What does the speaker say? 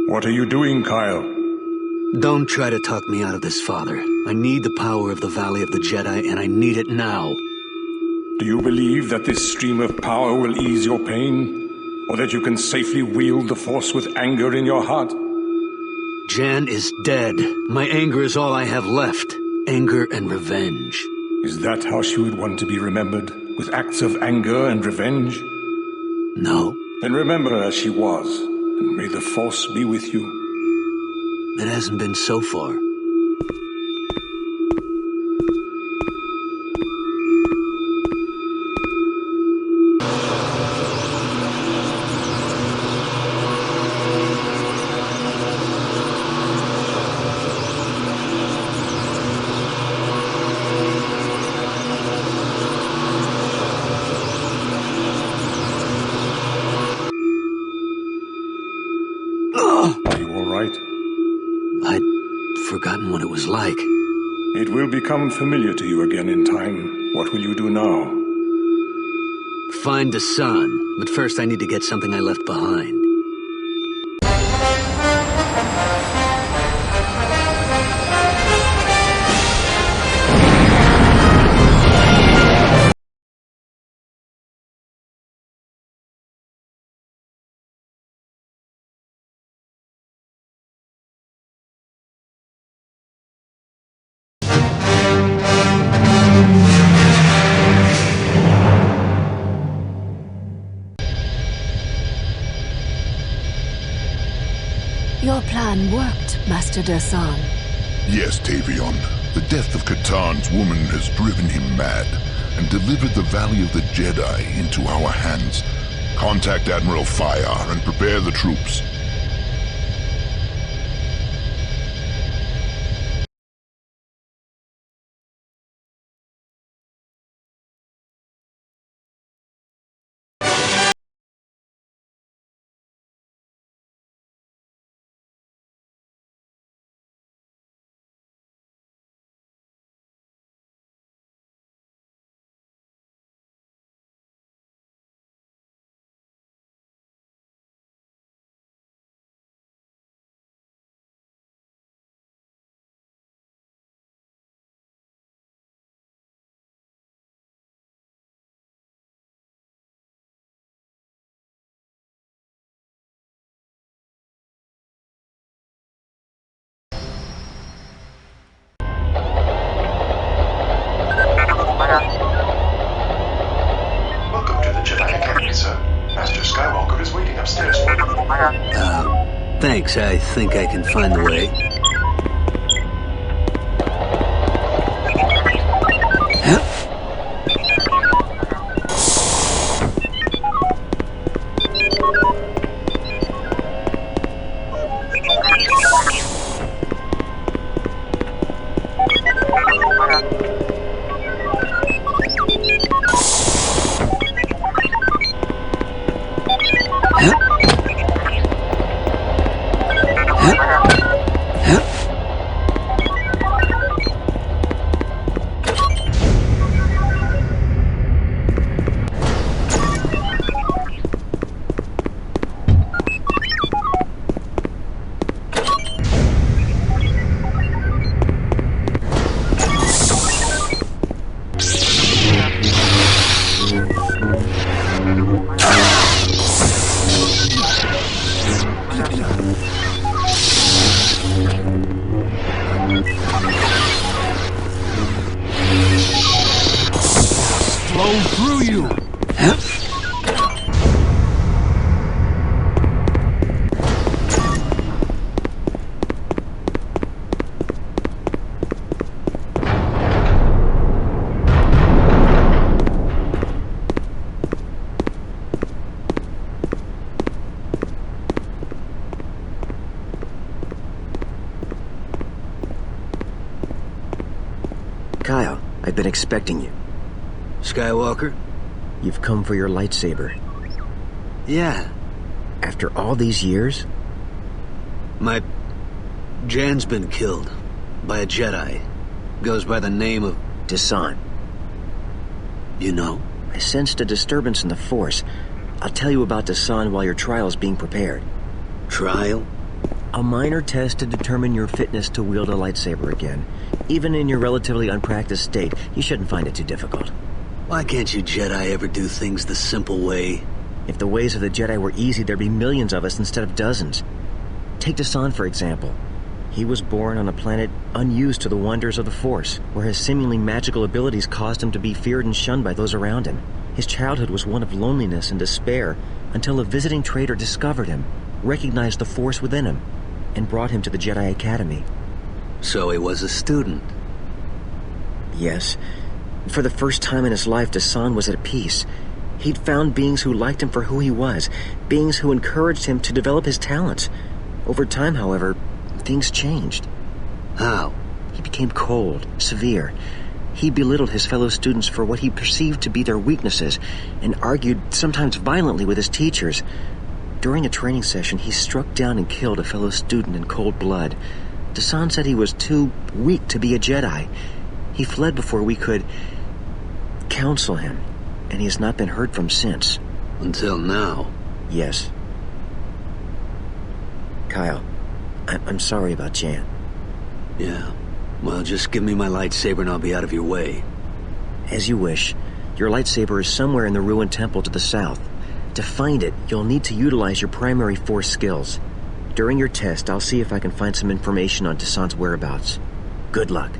What are you doing, Kyle? Don't try to talk me out of this, Father. I need the power of the Valley of the Jedi, and I need it now. Do you believe that this stream of power will ease your pain? Or that you can safely wield the Force with anger in your heart? Jan is dead. My anger is all I have left. Anger and revenge. Is that how she would want to be remembered? With acts of anger and revenge? No. Then remember her as she was, and may the Force be with you. It hasn't been so far. Are you all right? I'd forgotten what it was like. It will become familiar to you again in time. What will you do now? Find the sun, but first I need to get something I left behind. Your plan worked, Master Dasan. Yes, Tavion. The death of Katan's woman has driven him mad and delivered the Valley of the Jedi into our hands. Contact Admiral Fayar and prepare the troops. Welcome to the Jedi Academy, sir. Master Skywalker is waiting upstairs for you. Thanks. I think I can find the way. Flow through you! Kyle, I've been expecting you. Skywalker? You've come for your lightsaber. Yeah. After all these years? Jan's been killed by a Jedi. Goes by the name of Dasan. You know? I sensed a disturbance in the Force. I'll tell you about Dasan while your trial is being prepared. Trial? A minor test to determine your fitness to wield a lightsaber again. Even in your relatively unpracticed state, you shouldn't find it too difficult. Why can't you Jedi ever do things the simple way? If the ways of the Jedi were easy, there'd be millions of us instead of dozens. Take Dasan, for example. He was born on a planet unused to the wonders of the Force, where his seemingly magical abilities caused him to be feared and shunned by those around him. His childhood was one of loneliness and despair until a visiting trader discovered him, recognized the Force within him, and brought him to the Jedi Academy. So he was a student. Yes. For the first time in his life, Dasan was at peace. He'd found beings who liked him for who he was, beings who encouraged him to develop his talents. Over time, however, things changed. How? He became cold, severe. He belittled his fellow students for what he perceived to be their weaknesses, and argued, sometimes violently, with his teachers. During a training session, he struck down and killed a fellow student in cold blood. Dasan said he was too weak to be a Jedi. He fled before we could counsel him, and he has not been heard from since. Until now? Yes. Kyle, I'm sorry about Jan. Yeah. Well, just give me my lightsaber and I'll be out of your way. As you wish. Your lightsaber is somewhere in the ruined temple to the south. To find it, you'll need to utilize your primary Force skills. During your test, I'll see if I can find some information on Dasan's whereabouts. Good luck.